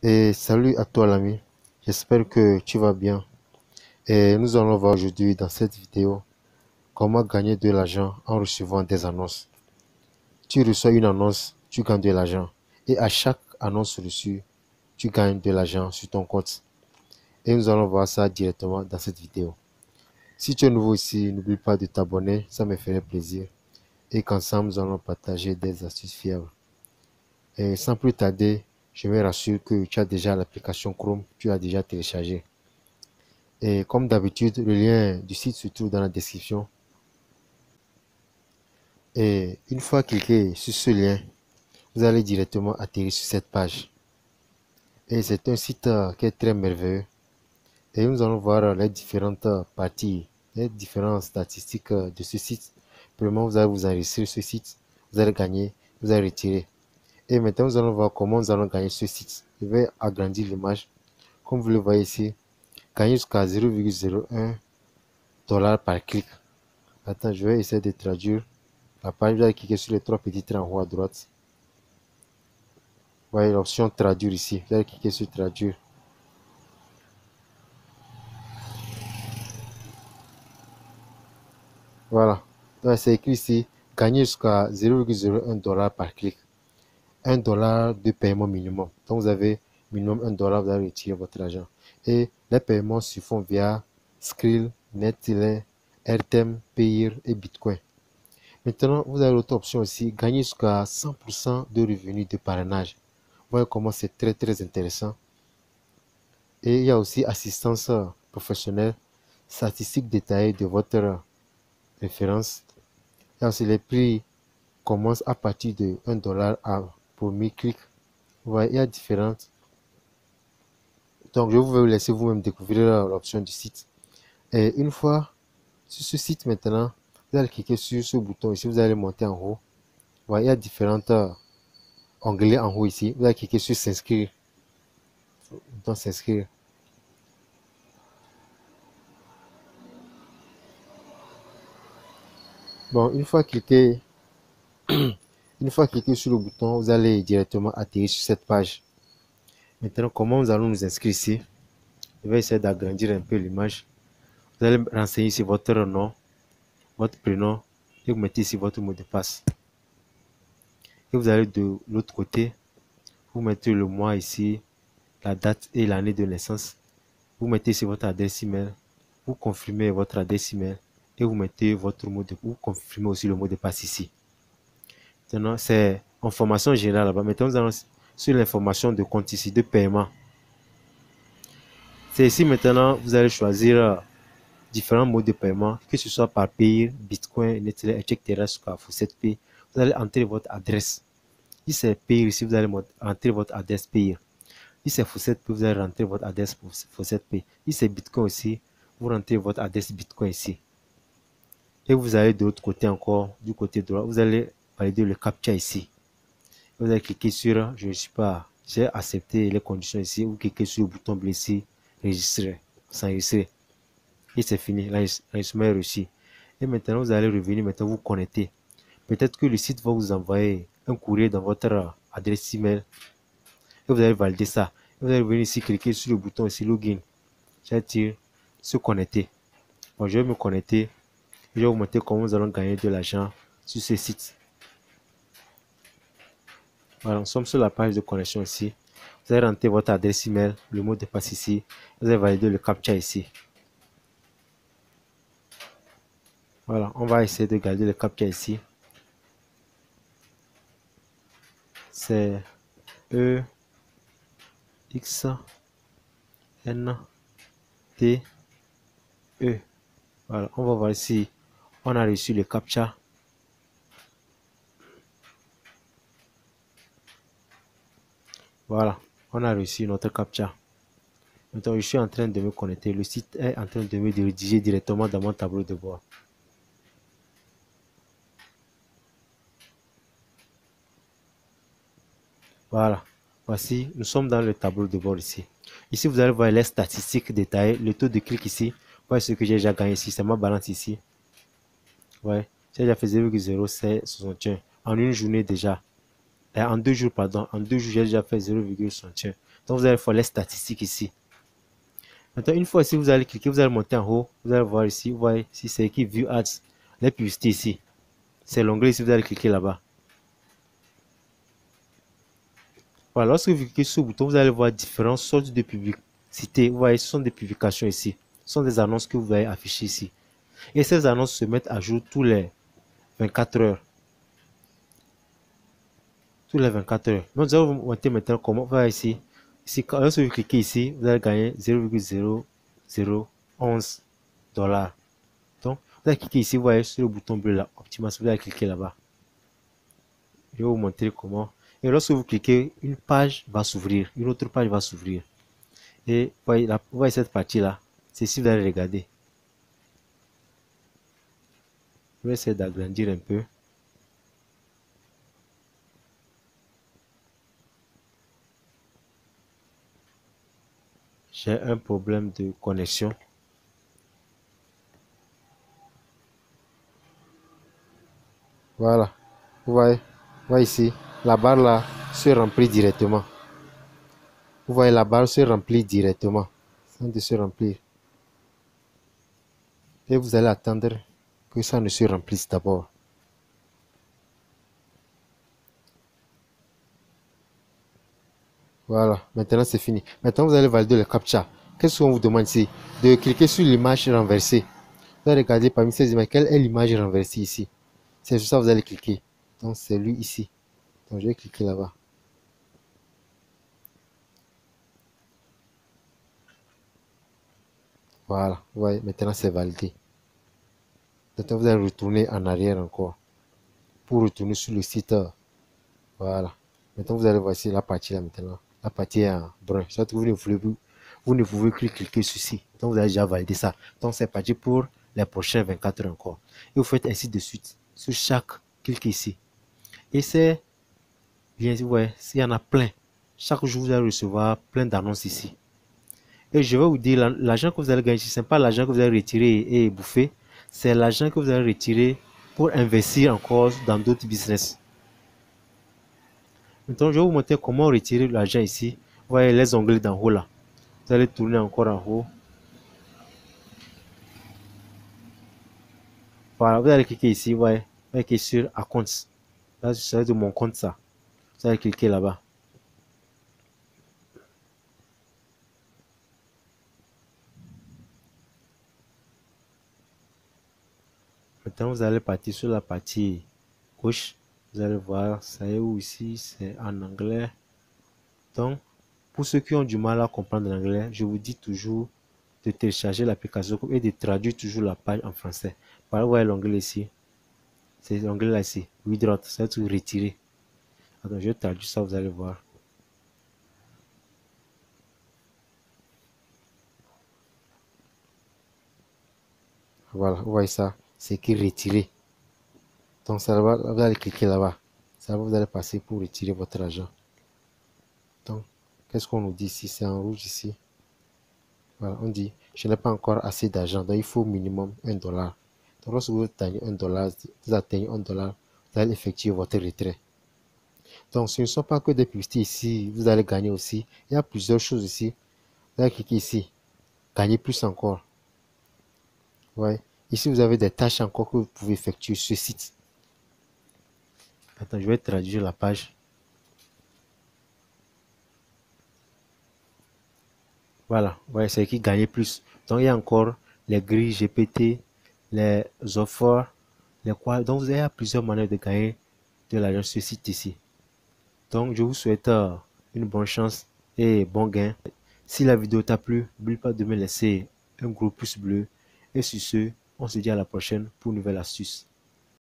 Et salut à toi l'ami, j'espère que tu vas bien. Et nous allons voir aujourd'hui dans cette vidéo comment gagner de l'argent en recevant des annonces. Tu reçois une annonce, tu gagnes de l'argent. Et à chaque annonce reçue, tu gagnes de l'argent sur ton compte. Et nous allons voir ça directement dans cette vidéo. Si tu es nouveau ici, n'oublie pas de t'abonner, ça me ferait plaisir. Et qu'ensemble, nous allons partager des astuces fiables. Et sans plus tarder, je me rassure que tu as déjà l'application Chrome, tu l'as déjà téléchargée. Et comme d'habitude, le lien du site se trouve dans la description. Et une fois cliqué sur ce lien, vous allez directement atterrir sur cette page. Et c'est un site qui est très merveilleux. Et nous allons voir les différentes parties, les différentes statistiques de ce site. Premièrement, vous allez vous enregistrer sur ce site, vous allez gagner, vous allez retirer. Et maintenant, nous allons voir comment nous allons gagner ce site. Je vais agrandir l'image. Comme vous le voyez ici, gagner jusqu'à 0,01 $ par clic. Attends, je vais essayer de traduire. La page, vous allez cliquer sur les trois petits traits en haut à droite. Vous voyez l'option traduire ici. Vous allez cliquer sur traduire. Voilà. Donc, c'est écrit ici, gagner jusqu'à 0,01 $ par clic. 1 $ de paiement minimum. Donc, vous avez minimum 1 $, vous allez retirer votre argent. Et les paiements se font via Skrill, Netlink, Airtem, Payeer et Bitcoin. Maintenant, vous avez l'autre option aussi, gagner jusqu'à 100% de revenus de parrainage. Vous voyez comment c'est très intéressant. Et il y a aussi assistance professionnelle, statistiques détaillées de votre référence. Il y a aussi les prix commencent à partir de 1 $ pour 1000 clics. Vous voyez, il y a différentes. Donc, je vais vous laisser vous-même découvrir l'option du site. Et une fois sur ce site maintenant, vous allez cliquer sur ce bouton ici, vous allez monter en haut. Vous voyez, il y a différents onglets en haut ici. Vous allez cliquer sur s'inscrire. Donc, s'inscrire. Bon, une fois cliqué sur le bouton, vous allez directement atterrir sur cette page. Maintenant, comment nous allons nous inscrire ici? Je vais essayer d'agrandir un peu l'image. Vous allez renseigner ici votre nom, votre prénom, et vous mettez ici votre mot de passe. Et vous allez de l'autre côté, vous mettez le mois ici, la date et l'année de naissance. Vous mettez ici votre adresse email, vous confirmez votre adresse email et vous mettez votre mot de passe. Vous confirmez aussi le mot de passe ici. Maintenant, c'est en formation générale là-bas. Maintenant, nous allons sur l'information de compte ici, de paiement. C'est ici maintenant, vous allez choisir différents modes de paiement, que ce soit par Payeer, Bitcoin, Netlink, etc. Jusqu'à Faucet-Pay. Vous allez entrer votre adresse. Si c'est Payeer ici, vous allez entrer votre adresse Payeer. Si c'est Faucet-Pay, vous allez rentrer votre adresse Faucet-Pay. Si c'est Bitcoin aussi, vous rentrez votre adresse Bitcoin ici. Et vous allez de l'autre côté encore, du côté droit, vous allez valider le CAPTCHA ici. Vous allez cliquer sur je ne suis pas, j'ai accepté les conditions ici, ou cliquez sur le bouton bleu ici, enregistrer, s'enregistrer. Et c'est fini, l'enregistrement est réussi. Et maintenant, vous allez revenir, maintenant vous connecter. Peut-être que le site va vous envoyer un courrier dans votre adresse email. Et vous allez valider ça. Et vous allez venir ici, cliquer sur le bouton ici, login. C'est-à-dire se connecter. Bon, je vais me connecter. Je vais vous montrer comment nous allons gagner de l'argent sur ce site. Voilà, nous sommes sur la page de connexion ici. Vous allez rentrer votre adresse email, le mot de passe ici. Vous allez valider le CAPTCHA ici. Voilà, on va essayer de garder le CAPTCHA ici. C'est E X N T E. Voilà, on va voir si on a reçu le CAPTCHA. Voilà, on a reçu notre CAPTCHA. Maintenant, je suis en train de me connecter. Le site est en train de me rédiger directement dans mon tableau de bord. Voilà, voici, nous sommes dans le tableau de bord ici. Ici, vous allez voir les statistiques détaillées, le taux de clic ici. Voici ce que j'ai déjà gagné ici, c'est ma balance ici. Ouais, j'ai déjà fait 0,0661 en une journée déjà. En 2 jours, pardon. En 2 jours, j'ai déjà fait 0,61. Donc, vous allez faire les statistiques ici. Maintenant, une fois ici, vous allez cliquer, vous allez monter en haut. Vous allez voir ici, vous voyez si c'est écrit View Ads. Les publicités ici. C'est l'onglet ici, vous allez cliquer là-bas. Voilà, lorsque vous cliquez sur le bouton, vous allez voir différentes sortes de publicités. Vous voyez, ce sont des publications ici. Ce sont des annonces que vous voyez afficher ici. Et ces annonces se mettent à jour tous les 24 heures. Tous les 24 heures. Donc, nous allons vous montrer maintenant comment faire ici. Ici, lorsque vous cliquez ici, vous allez gagner 0,0011 $. Donc, vous allez cliquer ici, vous voyez sur le bouton bleu là, optimisation, vous allez cliquer là-bas. Je vais vous montrer comment. Et lorsque vous cliquez, une page va s'ouvrir, une autre page va s'ouvrir. Et vous voyez cette partie-là, c'est ici, vous allez regarder. Je vais essayer d'agrandir un peu. J'ai un problème de connexion. Voilà. Vous voyez ici, la barre là se remplit directement. Vous voyez, la barre se remplit directement. Ça de se remplir. Et vous allez attendre que ça ne se remplisse d'abord. Voilà, maintenant c'est fini. Maintenant vous allez valider le CAPTCHA. Qu'est-ce qu'on vous demande ici? De cliquer sur l'image renversée. Vous allez regarder parmi ces images, quelle est l'image renversée ici? C'est sur ça que vous allez cliquer. Donc c'est lui ici. Donc je vais cliquer là-bas. Voilà, vous voyez, maintenant c'est validé. Maintenant vous allez retourner en arrière encore. Pour retourner sur le site. Voilà. Maintenant vous allez voir ici la partie là maintenant. La partie est en brun. Soit vous ne pouvez plus cliquer sur ci. Donc vous avez déjà validé ça. Donc c'est parti pour les prochains 24 heures encore. Et vous faites ainsi de suite. Sur chaque clic ici. Et c'est bien, ouais, il y en a plein. Chaque jour, vous allez recevoir plein d'annonces ici. Et je vais vous dire, l'argent que vous allez gagner, ce n'est pas l'argent que vous allez retirer et bouffer. C'est l'argent que vous allez retirer pour investir encore dans d'autres business. Maintenant, je vais vous montrer comment retirer l'argent ici. Vous voyez les onglets d'en haut là. Vous allez tourner encore en haut. Voilà, vous allez cliquer ici, vous voyez. Vous allez cliquer sur Accounts. Là, c'est de mon compte ça. Vous allez cliquer là-bas. Maintenant, vous allez partir sur la partie gauche. Vous allez voir, ça est où ici, c'est en anglais. Donc, pour ceux qui ont du mal à comprendre l'anglais, je vous dis toujours de télécharger l'application et de traduire toujours la page en français. Par exemple, vous voyez l'onglet ici. C'est l'onglet là ici. Withdraw, ça va être retirer. Attends, je traduis ça, vous allez voir. Voilà, vous voyez ça. C'est écrit retirer. Donc, ça va, vous allez cliquer là-bas. Ça va, vous allez passer pour retirer votre argent. Donc, qu'est-ce qu'on nous dit ici? C'est en rouge ici. Voilà, on dit, je n'ai pas encore assez d'argent, donc il faut au minimum $1. Donc, lorsque vous atteignez $1, vous atteignez $1, vous allez effectuer votre retrait. Donc, ce ne sont pas que des publicités ici, vous allez gagner aussi. Il y a plusieurs choses ici. Vous allez cliquer ici, gagner plus encore. Ouais. Ici, vous avez des tâches encore que vous pouvez effectuer sur ce site. Attends, je vais traduire la page. Voilà, ouais, c'est écrit gagner plus. Donc, il y a encore les grilles GPT, les offres, les quoi. Donc, il y a plusieurs manières de gagner de l'argent sur ce site ici. Donc, je vous souhaite une bonne chance et bon gain. Si la vidéo t'a plu, n'oublie pas de me laisser un gros pouce bleu. Et sur ce, on se dit à la prochaine pour une nouvelle astuce.